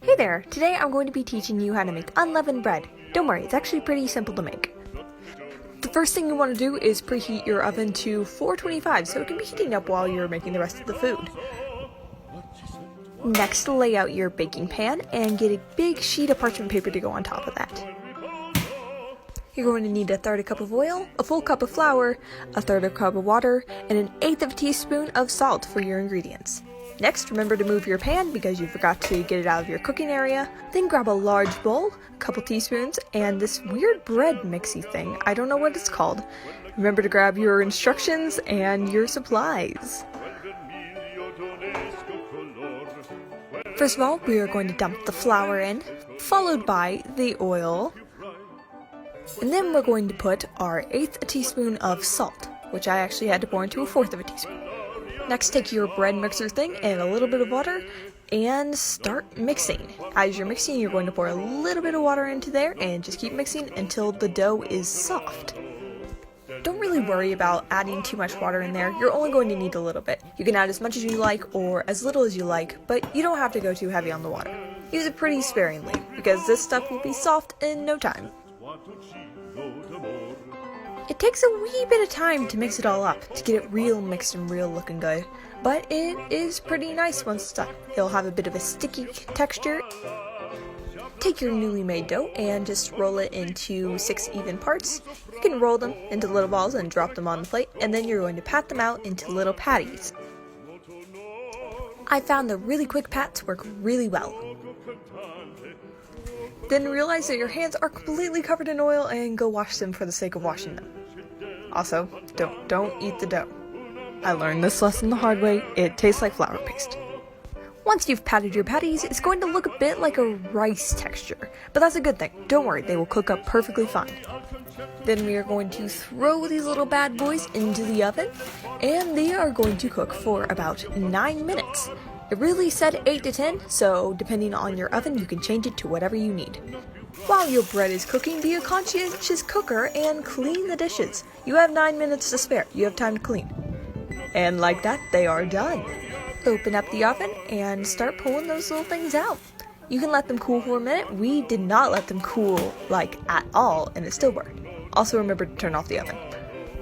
Hey there! Today I'm going to be teaching you how to make unleavened bread. Don't worry, it's actually pretty simple to make. The first thing you want to do is preheat your oven to 425 so it can be heating up while you're making the rest of the food. Next, lay out your baking pan and get a big sheet of parchment paper to go on top of that. You're going to need a third cup of oil, a full cup of flour, a third of a cup of water, and an eighth of a teaspoon of salt for your ingredients. Next, remember to move your pan because you forgot to get it out of your cooking area. Then grab a large bowl, a couple teaspoons, and this weird bread mixy thing. I don't know what it's called. Remember to grab your instructions and your supplies. First of all, we are going to dump the flour in, followed by the oil. And then we're going to put our eighth teaspoon of salt, which I actually had to pour into a fourth of a teaspoon. Next, take your bread mixer thing and a little bit of water and start mixing. As you're mixing, you're going to pour a little bit of water into there and just keep mixing until the dough is soft. Don't really worry about adding too much water in there. You're only going to need a little bit. You can add as much as you like or as little as you like, but you don't have to go too heavy on the water. Use it pretty sparingly because this stuff will be soft in no time. It takes a wee bit of time to mix it all up, to get it real mixed and real looking good, but it is pretty nice once it's done. It'll have a bit of a sticky texture. Take your newly made dough and just roll it into 6 even parts. You can roll them into little balls and drop them on the plate, and then you're going to pat them out into little patties. I found the really quick pats work really well. Then realize that your hands are completely covered in oil and go wash them for the sake of washing them. Also, don't eat the dough. I learned this lesson the hard way. It tastes like flour paste. Once you've patted your patties, it's going to look a bit like a rice texture, but that's a good thing. Don't worry, they will cook up perfectly fine. Then we are going to throw these little bad boys into the oven, and they are going to cook for about 9 minutes. It really said 8 to 10, so depending on your oven, you can change it to whatever you need. While your bread is cooking, be a conscientious cooker and clean the dishes. You have 9 minutes to spare. You have time to clean. And like that, they are done. Open up the oven and start pulling those little things out. You can let them cool for a minute. We did not let them cool, at all, and it still worked. Also remember to turn off the oven.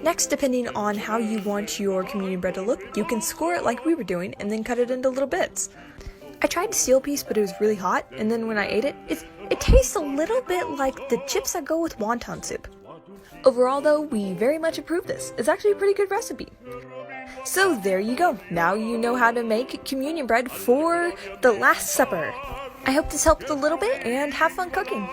Next, depending on how you want your communion bread to look, you can score it like we were doing and then cut it into little bits. I tried to steal a piece, but it was really hot, and then when I ate it, it tastes a little bit like the chips that go with wonton soup. Overall though, we very much approve this. It's actually a pretty good recipe. So there you go. Now you know how to make communion bread for the Last Supper. I hope this helped a little bit and have fun cooking.